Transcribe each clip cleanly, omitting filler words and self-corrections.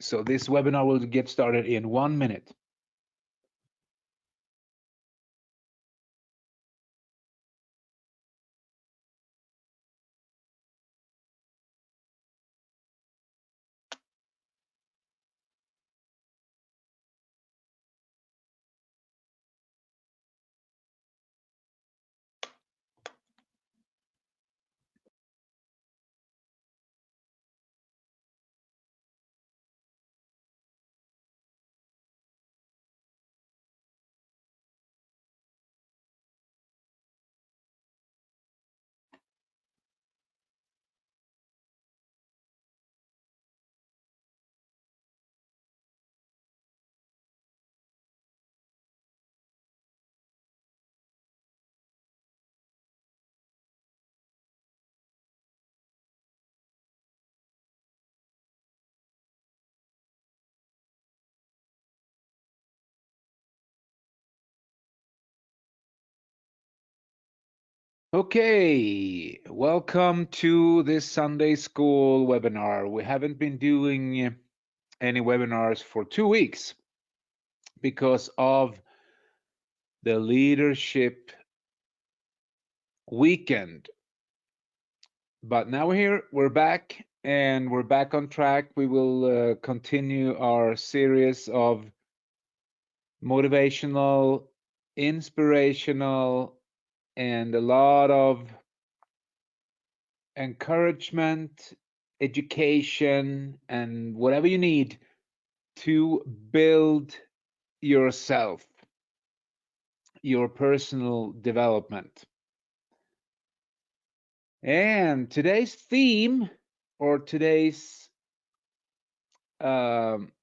So this webinar will get started in 1 minute. Okay, welcome to this Sunday School webinar. We haven't been doing any webinars for 2 weeks because of the leadership weekend. But now we're here, we're back, and we're back on track. We will continue our series of motivational, inspirational, and a lot of encouragement, education, and whatever you need to build yourself, your personal development. And today's theme, or today's um,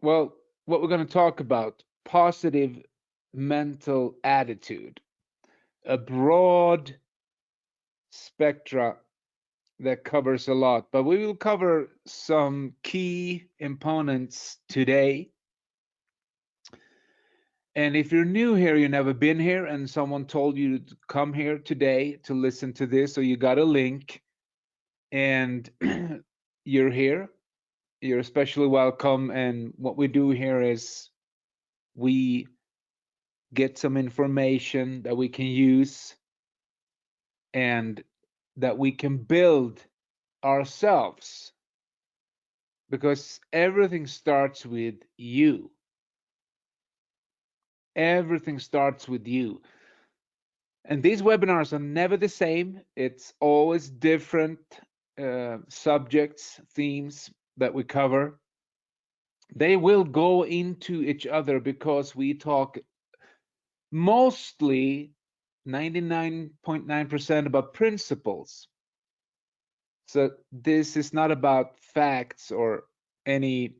well, what we're going to talk about, positive mental attitude, a broad spectra that covers a lot, but we will cover some key components today. And if you're new here, you've never been here, and someone told you to come here today to listen to this, so you got a link and you're here, you're especially welcome. And what we do here is we get some information that we can use and that we can build ourselves, because everything starts with you. Everything starts with you. And these webinars are never the same. It's always different subjects, themes that we cover. They will go into each other because we talk mostly 99.9% about principles. So this is not about facts or any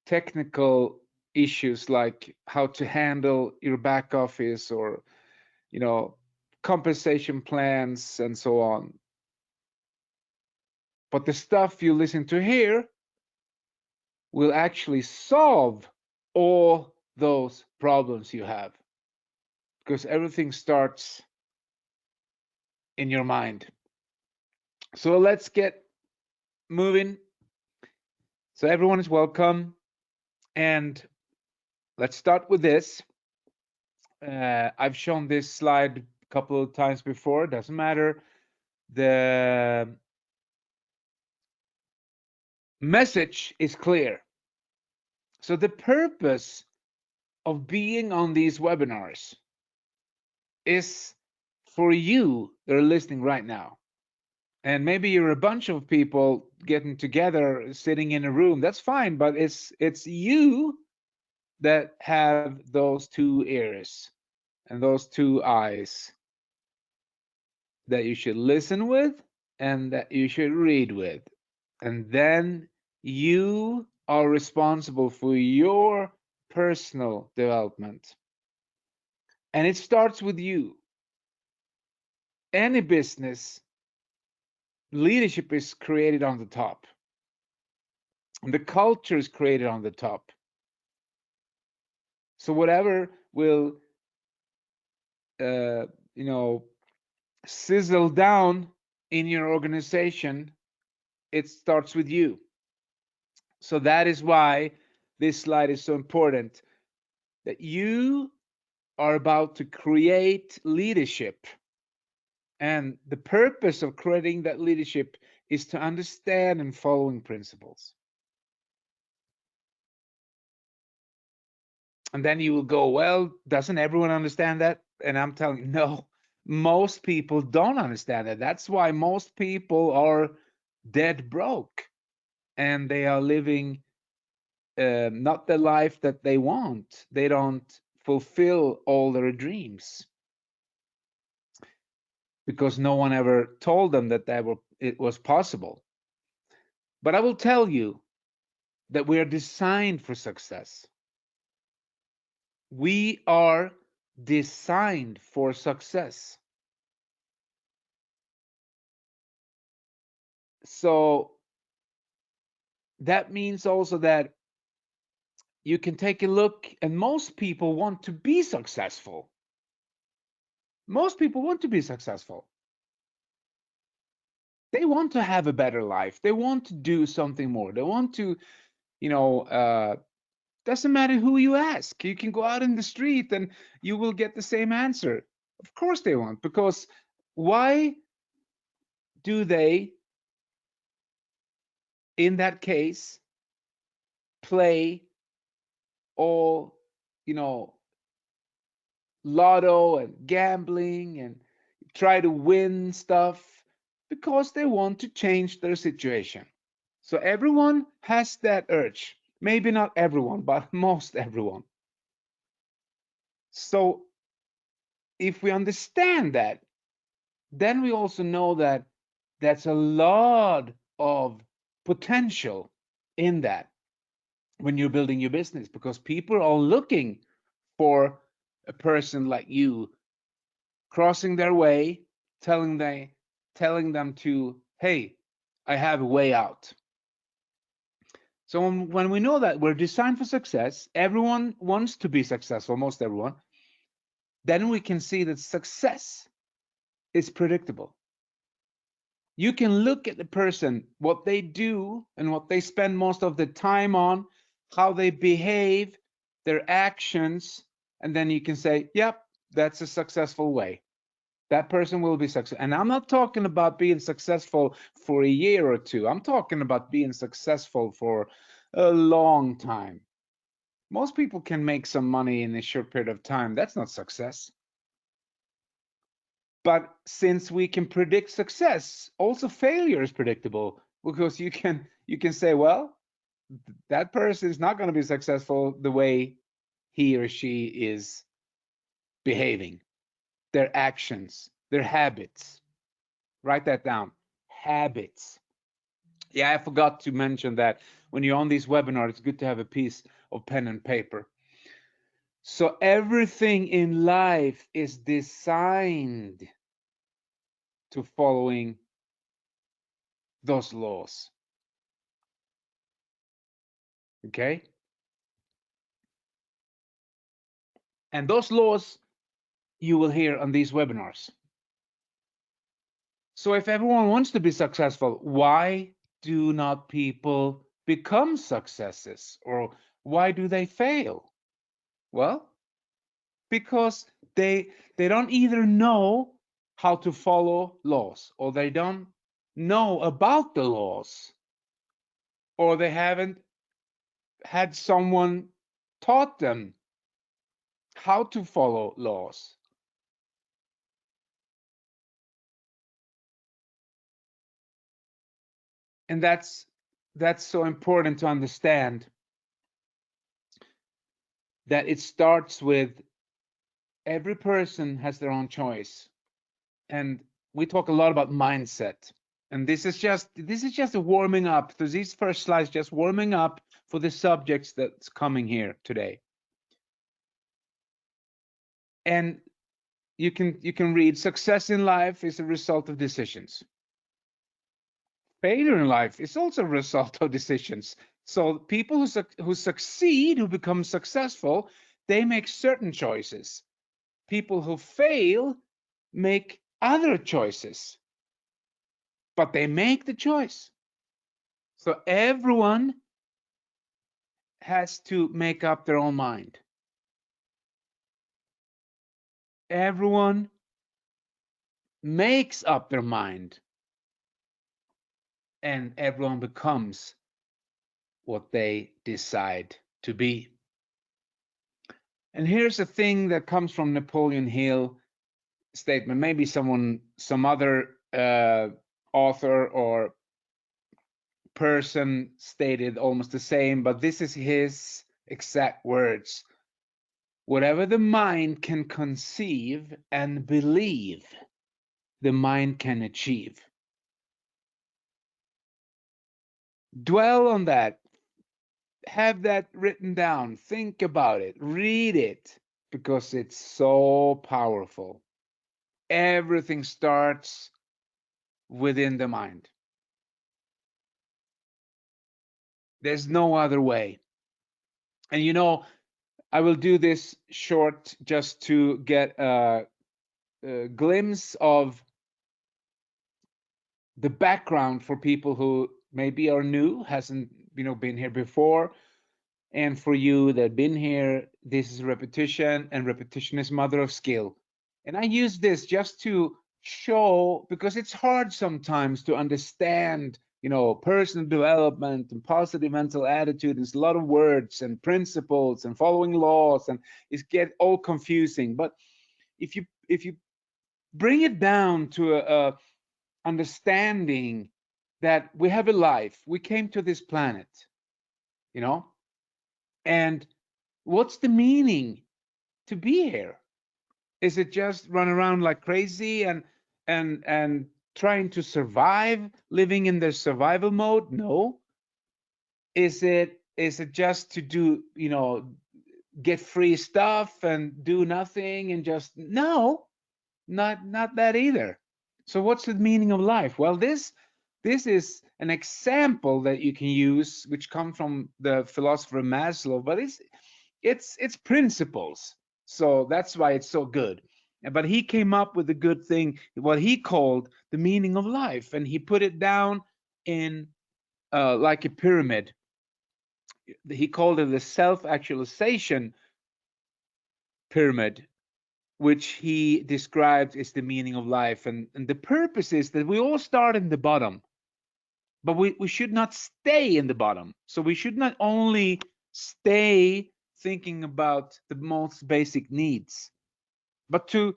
technical issues like how to handle your back office or, you know, compensation plans and so on. But the stuff you listen to here will actually solve all those problems you have, because everything starts in your mind. So let's get moving. So everyone is welcome. And let's start with this. I've shown this slide a couple of times before, doesn't matter. The message is clear. So the purpose of being on these webinars is for you that are listening right now. And maybe you're a bunch of people getting together, sitting in a room. That's fine, but it's you that have those two ears and those two eyes that you should listen with and that you should read with. And then you are responsible for your personal development. And it starts with you. Any business, leadership is created on the top. And the culture is created on the top. So whatever will, uh, you know, sizzle down in your organization it starts with you. So that is why this slide is so important, that you are about to create leadership. And the purpose of creating that leadership is to understand and following principles. And then you will go, well, doesn't everyone understand that? And I'm telling you, no, most people don't understand that. That's why most people are dead broke, and they are living not the life that they want. They don't fulfill all their dreams because no one ever told them that it was possible. But I will tell you that we are designed for success. We are designed for success. So that means also that you can take a look, and most people want to be successful. Most people want to be successful. They want to have a better life. They want to do something more. They want to, doesn't matter who you ask. You can go out in the street and you will get the same answer. Of course they want, because why do they, in that case, play all, you know, lotto and gambling and try to win stuff? Because they want to change their situation. So everyone has that urge. Maybe not everyone, but most everyone. So if we understand that, then we also know that that's a lot of potential in that when you're building your business, because people are looking for a person like you crossing their way, telling them to, hey, I have a way out. So when we know that we're designed for success, everyone wants to be successful, most everyone, then we can see that success is predictable. You can look at the person, what they do and what they spend most of the time on, how they behave, their actions, and then you can say, yep, that's a successful way. That person will be successful. And I'm not talking about being successful for a year or two. I'm talking about being successful for a long time. Most people can make some money in a short period of time. That's not success. But since we can predict success, also failure is predictable, because you can say, well, that person is not going to be successful the way he or she is behaving, their actions, their habits. Write that down. Habits. Yeah, I forgot to mention that when you're on these webinars, it's good to have a piece of pen and paper. So everything in life is designed to following those laws. Okay? And those laws you will hear on these webinars. So if everyone wants to be successful, why do not people become successes? Or why do they fail? Well, because they don't either know how to follow laws, or they don't know about the laws, or they haven't had someone taught them how to follow laws. And that's so important to understand, that it starts with every person has their own choice. And we talk a lot about mindset, and this is just a warming up. So these first slides just warming up for the subjects that's coming here today. And you can read, success in life is a result of decisions. Failure in life is also a result of decisions. So people who succeed, who become successful, they make certain choices. People who fail make other choices, but they make the choice. So everyone has to make up their own mind. Everyone makes up their mind, and everyone becomes what they decide to be. And here's a thing that comes from Napoleon Hill statement. Maybe some other author or person stated almost the same, but this is his exact words. Whatever the mind can conceive and believe, the mind can achieve. Dwell on that. Have that written down. Think about it. Read it, because it's so powerful. Everything starts within the mind. There's no other way. And I will do this short just to get a glimpse of the background for people who maybe are new, hasn't been here before, and for you that have been here. This is repetition, and repetition is mother of skill. And I use this just to show, because it's hard sometimes to understand personal development and positive mental attitude. There's a lot of words and principles and following laws, and it's get all confusing. But if you bring it down to a understanding that we have a life, we came to this planet, you know and what's the meaning to be here? Is it just run around like crazy and trying to survive, living in the survival mode? No. Is it just to do, get free stuff and do nothing and just no, not that either. So what's the meaning of life? Well, this is an example that you can use, which come from the philosopher Maslow, but it's principles. So that's why it's so good. But he came up with a good thing, what he called the meaning of life, and he put it down in like a pyramid. He called it the self-actualization pyramid, which he described as the meaning of life. And the purpose is that we all start in the bottom, but we should not stay in the bottom. So we should not only stay thinking about the most basic needs, but to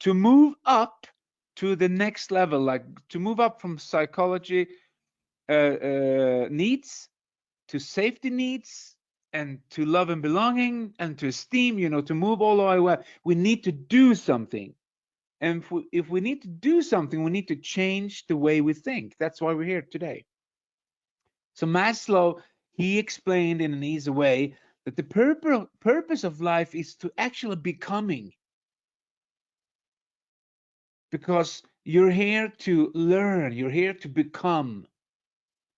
move up to the next level, like to move up from psychology needs to safety needs, and to love and belonging, and to esteem, to move all the way up. We need to do something. And if we need to do something, we need to change the way we think. That's why we're here today. So Maslow, he explained in an easy way that the purpose of life is to actually becoming, because you're here to learn, you're here to become.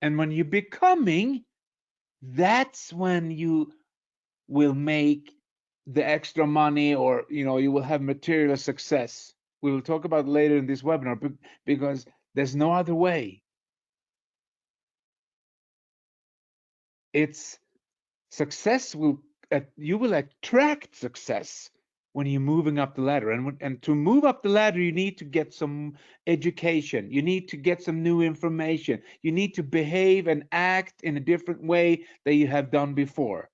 And when you're becoming, that's when you will make the extra money, or you will have material success. We will talk about later in this webinar, because there's no other way. It's success you will attract success when you're moving up the ladder. And to move up the ladder, you need to get some education, you need to get some new information, you need to behave and act in a different way than you have done before.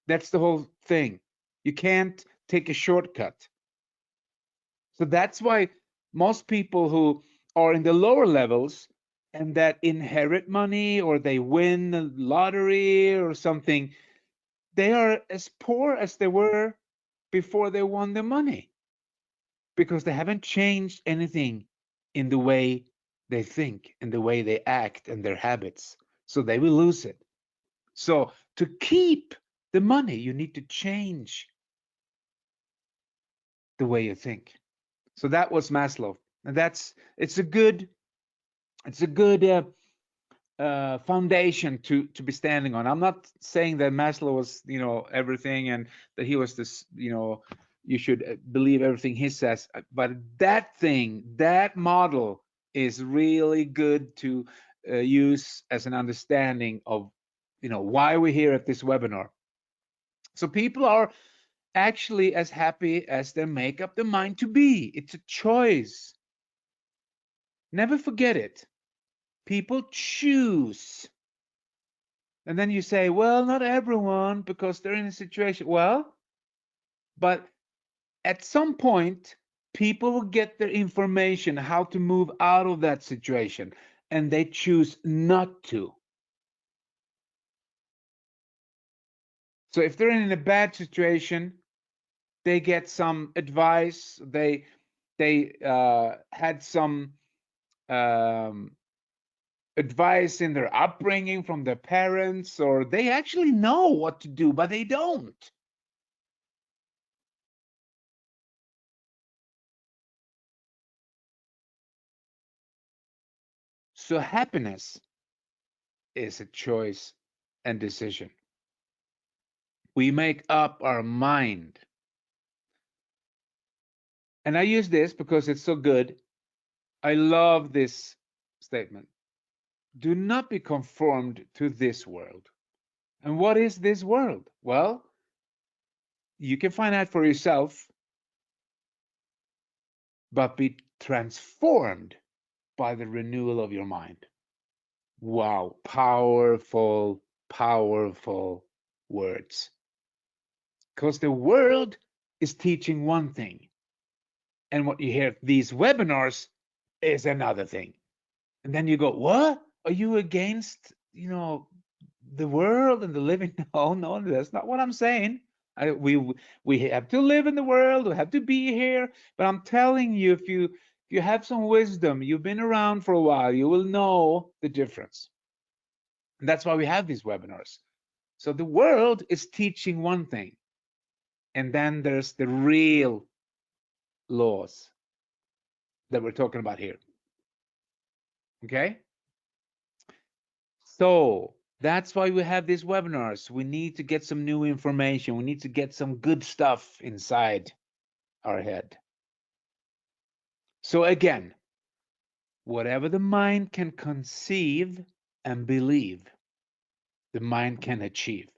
That's the whole thing. You can't take a shortcut. So that's why most people who are in the lower levels and that inherit money, or they win the lottery or something, they are as poor as they were before they won the money, because they haven't changed anything in the way they think, in the way they act, and their habits. So they will lose it. So to keep the money, you need to change the way you think. So that was Maslow, and it's a good foundation to be standing on. I'm not saying that Maslow was everything, and that he was this you should believe everything he says, but that model is really good to use as an understanding of, why we're here at this webinar. So people are actually as happy as they make up their mind to be. It's a choice. Never forget it. People choose. And then you say, well, not everyone, because they're in a situation. Well, but at some point, people will get their information how to move out of that situation, and they choose not to. So if they're in a bad situation, they get some advice. They had some advice in their upbringing from their parents, or they actually know what to do, but they don't. So happiness is a choice and decision. We make up our mind. And I use this because it's so good. I love this statement. Do not be conformed to this world. And what is this world? Well, you can find out for yourself, but be transformed by the renewal of your mind. Wow, powerful, powerful words. Because the world is teaching one thing, and what you hear at these webinars is another thing. And then you go, what? Are you against, the world and the living? No, no, that's not what I'm saying. We have to live in the world. We have to be here. But I'm telling you, if you have some wisdom, you've been around for a while, you will know the difference. And that's why we have these webinars. So the world is teaching one thing, and then there's the real laws that we're talking about here. Okay? So that's why we have these webinars. We need to get some new information. We need to get some good stuff inside our head. So again, whatever the mind can conceive and believe, the mind can achieve.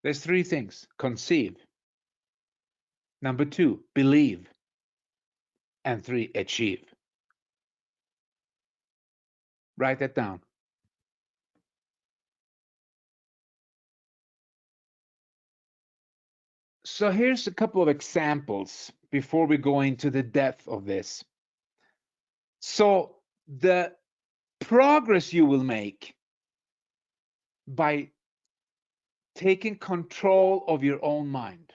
There's three things: conceive, number two, believe, and three, achieve. Write that down. So here's a couple of examples before we go into the depth of this. So the progress you will make by taking control of your own mind,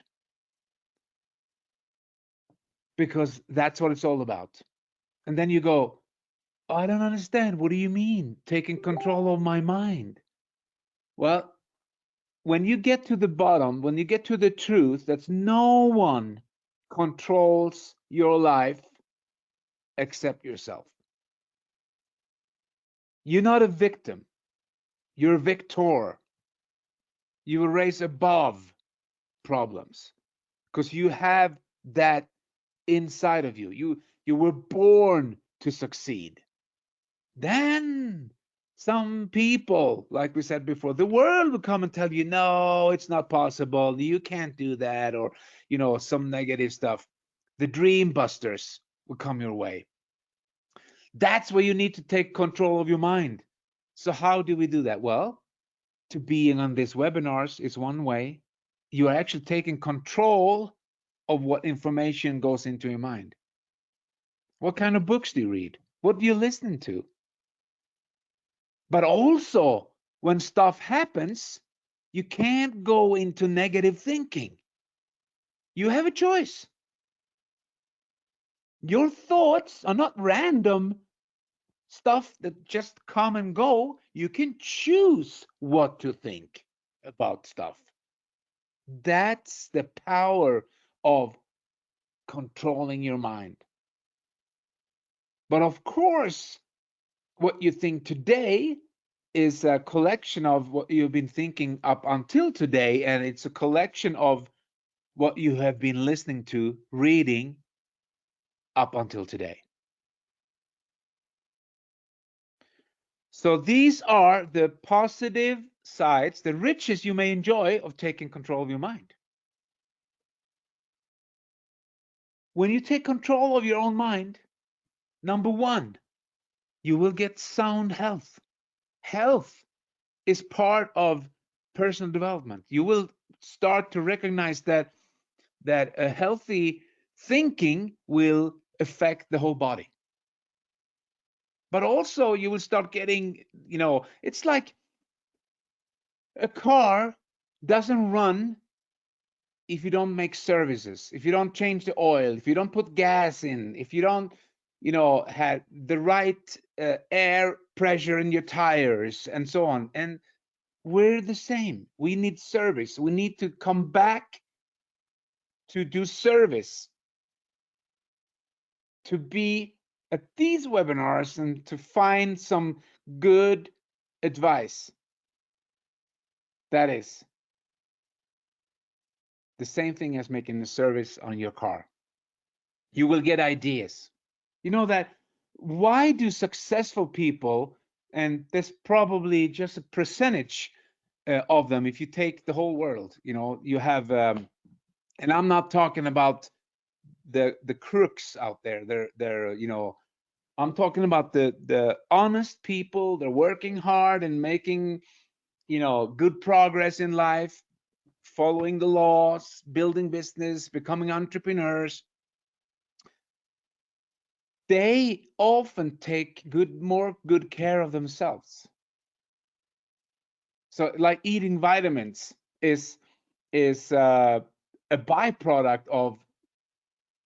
because that's what it's all about. And then you go, oh, I don't understand. What do you mean, taking control of my mind? Well, when you get to the bottom, when you get to the truth that no one controls your life except yourself. You're not a victim. You're a victor. You will raise above problems because you have that inside of you. You were born to succeed. Then some people, like we said before, the world will come and tell you, no, it's not possible. You can't do that, or some negative stuff. The dream busters will come your way. That's where you need to take control of your mind. So how do we do that? Well, to being on these webinars is one way. You are actually taking control of what information goes into your mind. What kind of books do you read? What do you listen to? But also, when stuff happens, you can't go into negative thinking. You have a choice. Your thoughts are not random stuff that just come and go. You can choose what to think about stuff. That's the power of controlling your mind. But of course, what you think today is a collection of what you've been thinking up until today, and it's a collection of what you have been listening to, reading up until today. So these are the positive sides, the riches you may enjoy of taking control of your mind. When you take control of your own mind, number one, you will get sound health. Health is part of personal development. You will start to recognize that a healthy thinking will affect the whole body. But also you will start getting, it's like a car doesn't run if you don't make services, if you don't change the oil, if you don't put gas in, if you don't, have the right air pressure in your tires and so on. And we're the same. We need service. We need to come back to do service, to be at these webinars and to find some good advice. That is the same thing as making a service on your car. You will get ideas. You know that why do successful people, and there's probably just a percentage of them, if you take the whole world, you have, and I'm not talking about the crooks out there. They're I'm talking about the honest people. They're working hard and making good progress in life, following the laws, building business, becoming entrepreneurs. They often take more good care of themselves. So like eating vitamins is a byproduct of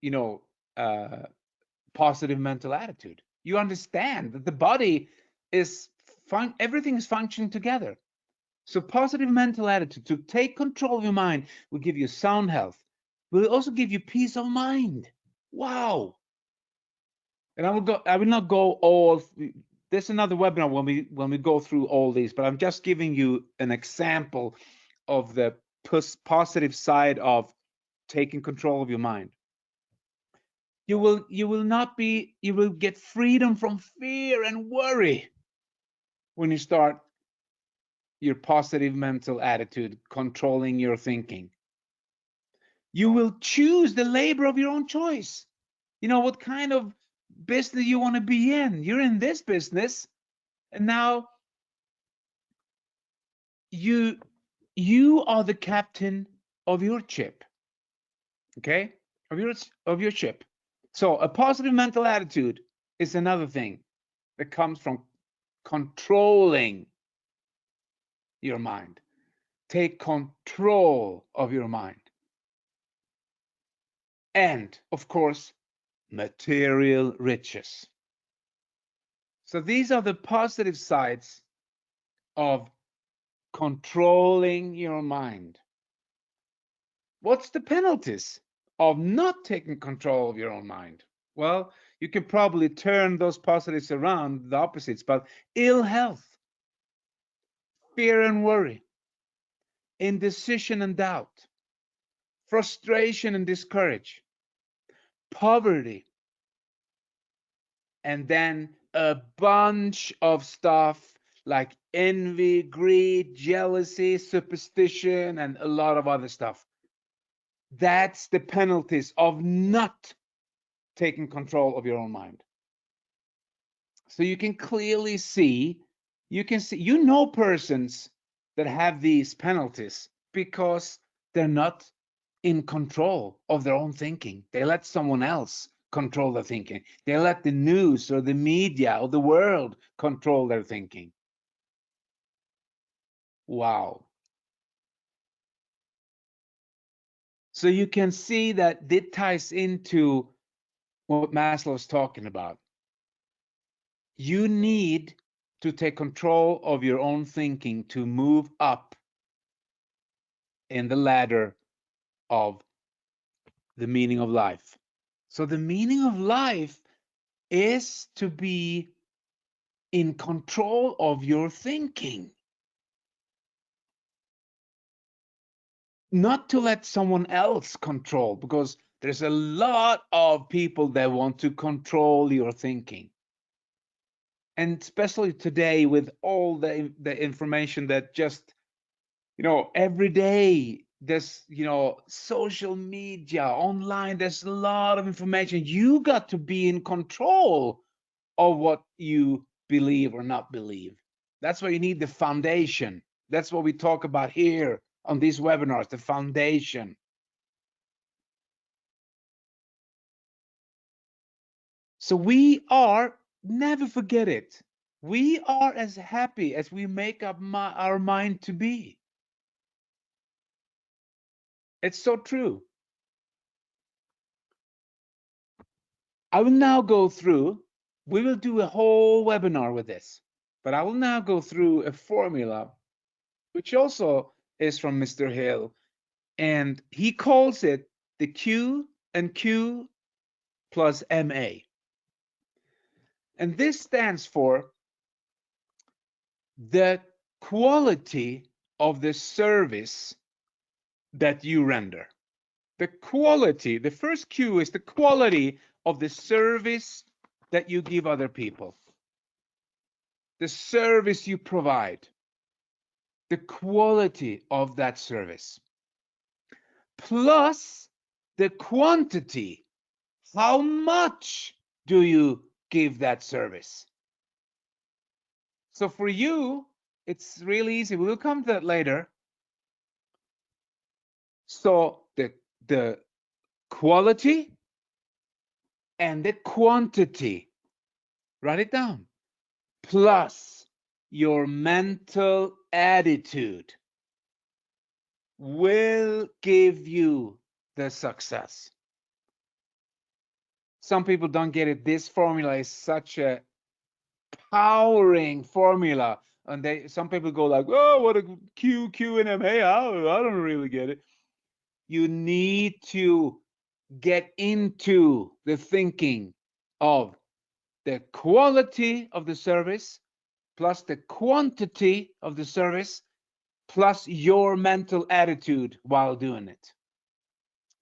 you know uh, positive mental attitude. You understand that the body is everything is functioning together. So positive mental attitude, to take control of your mind, will give you sound health. Will also give you peace of mind. Wow. And I will not go all. There's another webinar when we go through all these, but I'm just giving you an example of the positive side of taking control of your mind. You will get freedom from fear and worry when you start your positive mental attitude controlling your thinking. You will choose the labor of your own choice. What kind of business you want to be in. You're in this business, and now you are the captain of your ship. Okay, of your ship. So a positive mental attitude is another thing that comes from controlling your mind. Take control of your mind. And of course, material riches. So these are the positive sides of controlling your mind. What's the penalties of not taking control of your own mind? Well, you can probably turn those positives around, the opposites, but ill health, fear and worry, indecision and doubt, frustration and discourage, poverty, and then a bunch of stuff like envy, greed, jealousy, superstition, and a lot of other stuff. That's the penalties of not taking control of your own mind. So you can clearly see, persons that have these penalties because they're not in control of their own thinking. They let someone else control their thinking. They let the news or the media or the world control their thinking. Wow. So you can see that this ties into what Maslow is talking about. You need to take control of your own thinking to move up in the ladder of the meaning of life. So the meaning of life is to be in control of your thinking, not to let someone else control, because there's a lot of people that want to control your thinking. And especially today with all the information that just, every day there's, social media, online, there's a lot of information. You got to be in control of what you believe or not believe. That's why you need the foundation. That's what we talk about here on these webinars, the foundation. So we are, never forget it, we are as happy as we make up our mind to be. It's so true. I will now go through, we will do a whole webinar with this, but I will now go through a formula, which also is from Mr. Hill, and he calls it the Q and Q plus MA. And this stands for the quality of the service that you render. The quality, the first Q is the quality of the service that you give other people. The service you provide. The quality of that service. Plus the quantity. How much do you give that service? So for you, it's really easy. We'll come to that later. So the quality and the quantity, write it down, plus your mental attitude will give you the success. Some people don't get it. This formula is such a powering formula. And some people go like, oh, what a Q and MA. I don't really get it. You need to get into the thinking of the quality of the service plus the quantity of the service plus your mental attitude while doing it.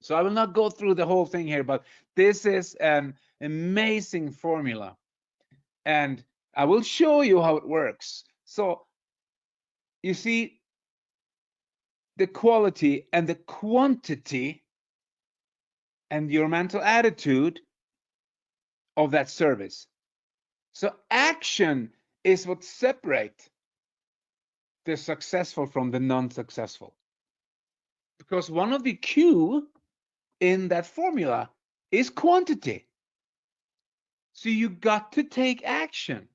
So I will not go through the whole thing here, but this is an amazing formula. And I will show you how it works. So you see the quality and the quantity and your mental attitude of that service. So action is what separates the successful from the non-successful. Because one of the Q in that formula is quantity. So you got to take action.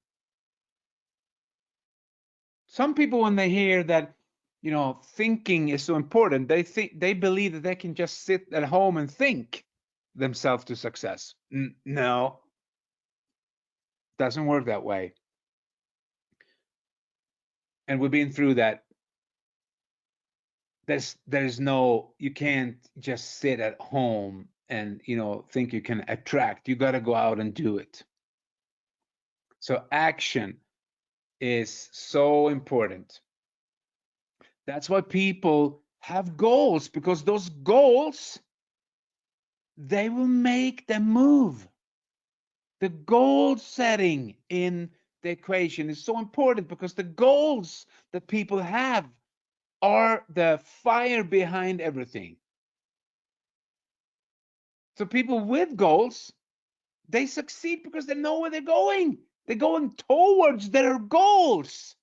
Some people, when they hear that, thinking is so important, they believe that they can just sit at home and think themselves to success. No, doesn't work that way. And we've been through that. There's no, you can't just sit at home and think you can attract. You got to go out and do it. So action is so important. That's why people have goals, because those goals, they will make them move. The goal setting in the equation is so important, because the goals that people have are the fire behind everything. So people with goals, they succeed because they know where they're going. They're going towards their goals.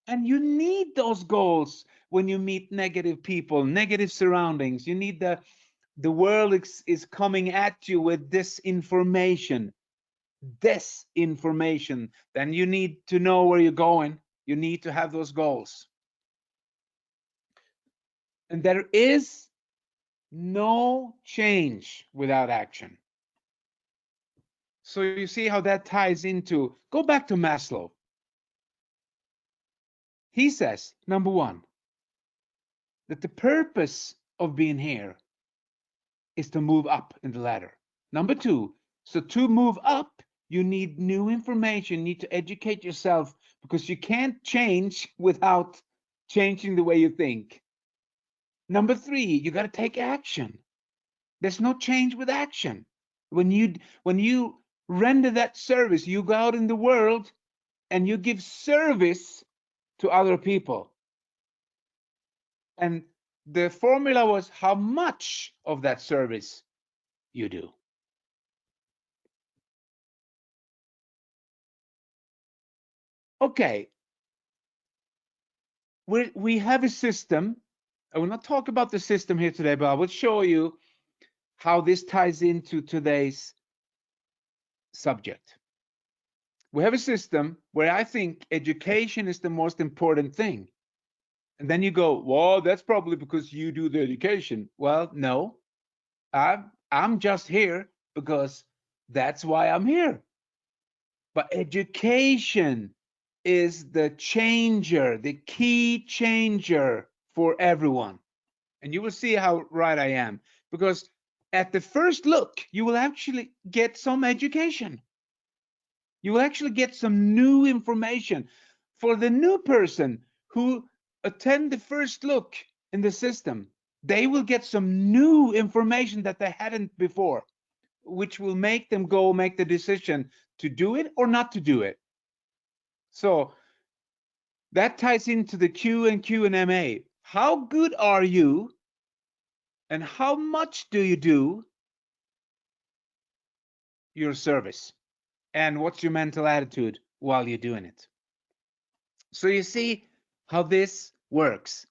And you need those goals when you meet negative people, negative surroundings. You need the world is coming at you with disinformation. Then you need to know where you're going. You need to have those goals. And there is no change without action. So you see how that ties into, go back to Maslow. He says, number one, that the purpose of being here is to move up in the ladder. Number two, so to move up, you need new information, you need to educate yourself, because you can't change without changing the way you think. Number three, you got to take action. There's no change with action. When you render that service, you go out in the world and you give service to other people. And the formula was how much of that service you do. Okay, we have a system. I will not talk about the system here today, but I will show you how this ties into today's subject. We have a system where I think education is the most important thing. And then you go, well, that's probably because you do the education. Well, no, I'm just here because that's why I'm here. But education is the changer, the key changer for everyone. And you will see how right I am. Because at the first look, you will actually get some education. You will actually get some new information. For the new person who attend the first look in the system, they will get some new information that they hadn't before, which will make them go make the decision to do it or not to do it. So that ties into the Q and MA. How good are you and how much do you do your service? And what's your mental attitude while you're doing it? So you see how this works.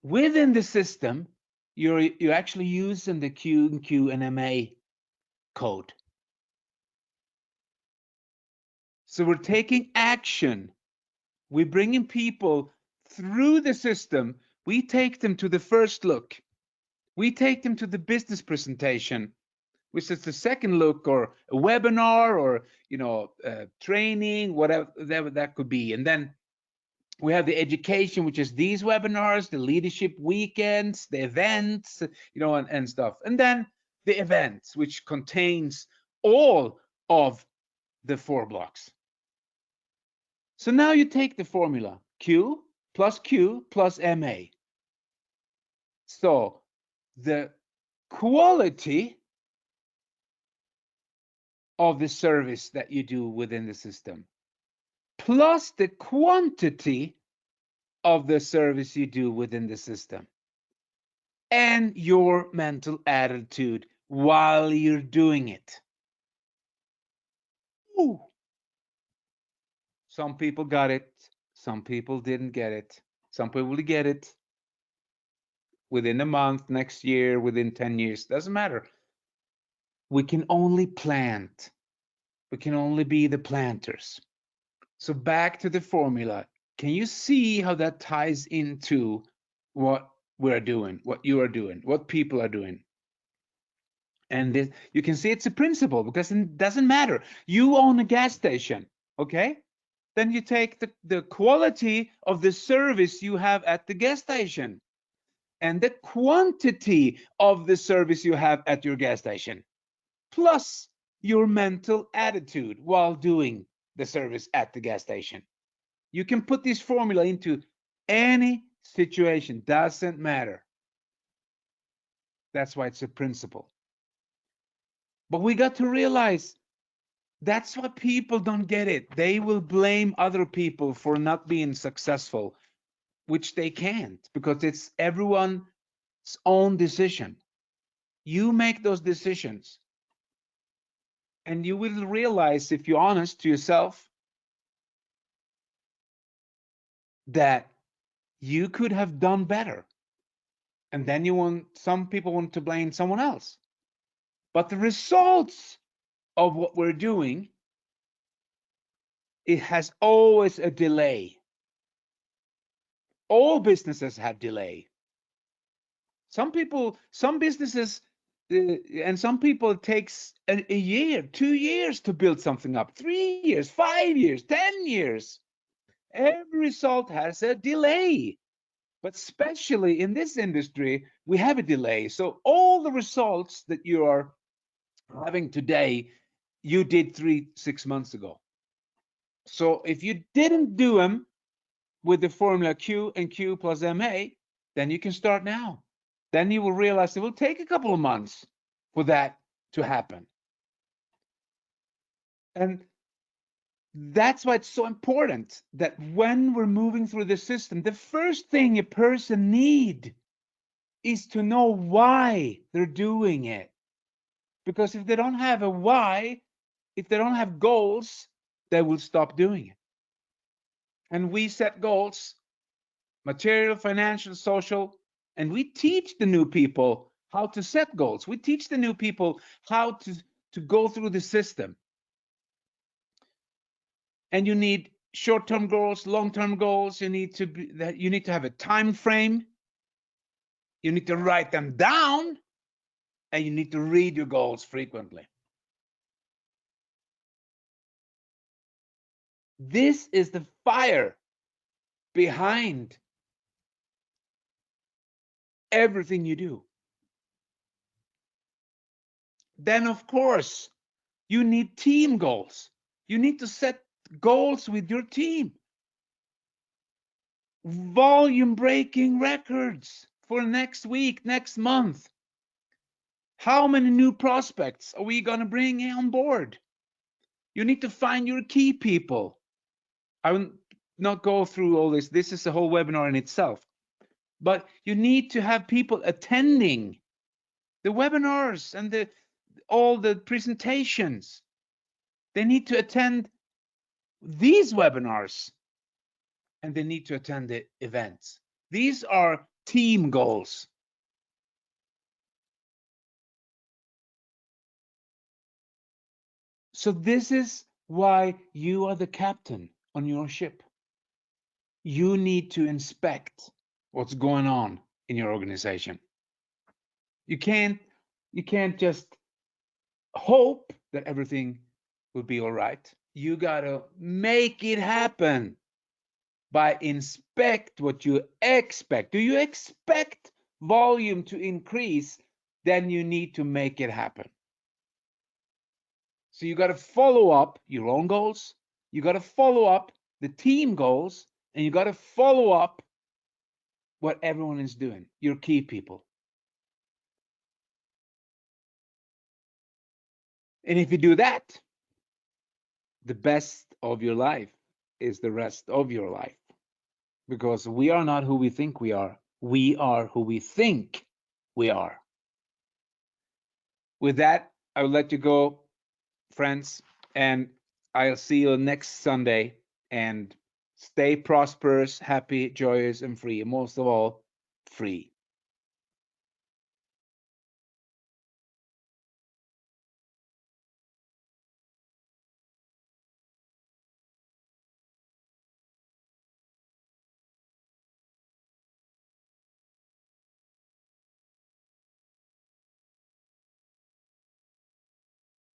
Within the system, you're actually using the Q and MA code. So we're taking action. We're bringing people through the system. We take them to the first look. We take them to the business presentation, which is the second look, or a webinar, or training, whatever that could be. And then we have the education, which is these webinars, the leadership weekends, the events, and stuff. And then the events, which contains all of the 4 blocks. So now you take the formula Q plus MA. So the quality of the service that you do within the system plus the quantity of the service you do within the system and your mental attitude while you're doing it. Ooh. Some people got it. Some people didn't get it. Some people will get it within a month, next year, within 10 years. Doesn't matter. We can only plant. We can only be the planters. So back to the formula. Can you see how that ties into what we're doing, what you are doing, what people are doing? And this, you can see it's a principle, because it doesn't matter. You own a gas station, okay? Then you take the quality of the service you have at the gas station and the quantity of the service you have at your gas station, plus your mental attitude while doing the service at the gas station. You can put this formula into any situation, doesn't matter. That's why it's a principle. But we got to realize that's why people don't get it. They will blame other people for not being successful, which they can't, because it's everyone's own decision. You make those decisions. And you will realize, if you're honest to yourself, that you could have done better. And then some people want to blame someone else. But the results of what we're doing, it has always a delay. All businesses have delay. Some businesses, and some people, it takes a year, 2 years to build something up, 3 years, 5 years, 10 years. Every result has a delay. But especially in this industry, we have a delay. So all the results that you are having today, you did 6 months ago. So if you didn't do them with the formula Q and Q plus MA, then you can start now. Then you will realize it will take a couple of months for that to happen. And That's why it's so important that when we're moving through the system, the first thing a person need is to know why they're doing it. Because if they don't have a why, if they don't have goals, they will stop doing it. And we set goals, material, financial, social, and we teach the new people how to set goals. We teach the new people how to go through the system. And you need short-term goals, long-term goals. You need to have a time frame. You need to write them down, and you need to read your goals frequently. This is the fire behind everything you do. Then, of course, you need team goals. You need to set goals with your team. Volume breaking records for next week, next month. How many new prospects are we going to bring on board? You need to find your key people. I will not go through all this. This is a whole webinar in itself. But you need to have people attending the webinars and all the presentations. They need to attend these webinars and they need to attend the events. These are team goals. So this is why you are the captain on your ship. You need to inspect what's going on in your organization. You can't just hope that everything will be all right. You got to make it happen by inspect what you expect. Do you expect volume to increase? Then you need to make it happen. So you got to follow up your own goals. You got to follow up the team goals, and you got to follow up what everyone is doing, your key people. And if you do that, the best of your life is the rest of your life. Because we are not who we think we are. We are who we think we are. With that, I will let you go, friends, and I'll see you next Sunday. And stay prosperous, happy, joyous, and free. And most of all, free.